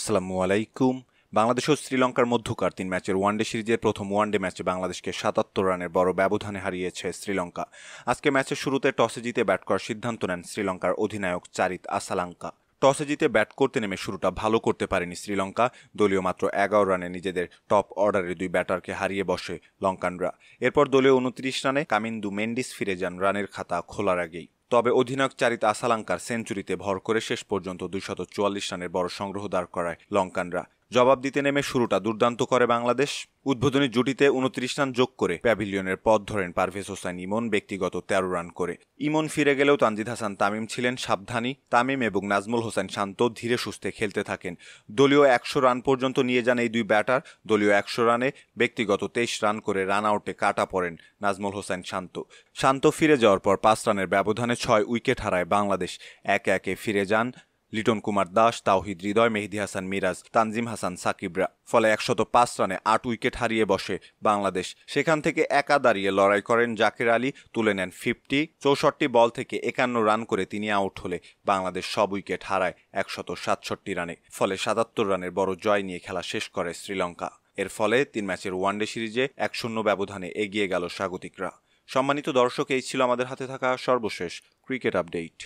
আসসালামু আলাইকুম। বাংলাদেশ ও শ্রীলঙ্কার মধ্যকার ৩ ম্যাচের ওয়ানডে সিরিজের প্রথম ওয়ানডে ম্যাচে বাংলাদেশকে ৭৭ রানের বড় ব্যবধানে হারিয়েছে শ্রীলঙ্কা। আজকে ম্যাচের শুরুতে টসে জিতে ব্যাট করার সিদ্ধান্ত নেন শ্রীলঙ্কার অধিনায়ক চারিত আসালাঙ্কা। টসে জিতে ব্যাট করতে নেমে শুরুটা ভালো করতে পারেনি শ্রীলঙ্কা। দলীয় মাত্র ১১ রানে নিজেদের টপ অর্ডারের ২ ব্যাটারকে হারিয়ে বসে লঙ্কানরা। এরপর দলীয় ২৯ রানে কামিন্দু মেন্ডিস ফিরে যান রানের খাতা খোলার আগেই। তবে অধিনায়ক চারিত আসালাঙ্কার সেঞ্চুরিতে ভর করে শেষ পর্যন্ত ২৪৪ রানের বড় সংগ্রহ দাঁড় করায় লঙ্কানরা। জবাব দিতে নেমে শুরুটা দুর্দান্ত করে বাংলাদেশ। উদ্বোধনী জুটিতে ২৯ রান যোগ করে প্যাভিলিয়নের পথ ধরেন পারভেজ হোসেন ইমন ব্যক্তিগত ১৩ রান করে। ইমন ফিরে গেলেও তানজিদ হাসান তামিম ছিলেন সাবধানী। তামিম এবং নাজমুল হোসেন শান্ত ধীরে সুস্থে খেলতে থাকেন। দলীয় ১০০ রান পর্যন্ত নিয়ে যান এই দুই ব্যাটার। দলীয় ১০০ রানে ব্যক্তিগত ২৩ রান করে রান আউটে কাটা পড়েন নাজমুল হোসেন শান্ত ফিরে যাওয়ার পর ৫ রানের ব্যবধানে ৬ উইকেট হারায় বাংলাদেশ। একে একে ফিরে যান লিটন কুমার দাস, তাওহিদ হৃদয়, মেহেদী হাসান মিরাজ, তানজিম হাসান সাকিবরা। ফলে ১০৫ রানে ৮ উইকেট হারিয়ে বসে বাংলাদেশ। সেখান থেকে একা দাঁড়িয়ে লড়াই করেন জাকের আলী, তুলে নেন ৫০। ৬৪ বল থেকে ৫১ রান করে তিনি আউট হলে বাংলাদেশ সব উইকেট হারায় ১৬৭ রানে। ফলে ৭৭ রানের বড় জয় নিয়ে খেলা শেষ করে শ্রীলঙ্কা। এর ফলে ৩ ম্যাচের ওয়ানডে সিরিজে ১-০ ব্যবধানে এগিয়ে গেল স্বাগতিকরা। সম্মানিত দর্শক, এই ছিল আমাদের হাতে থাকা সর্বশেষ ক্রিকেট আপডেট।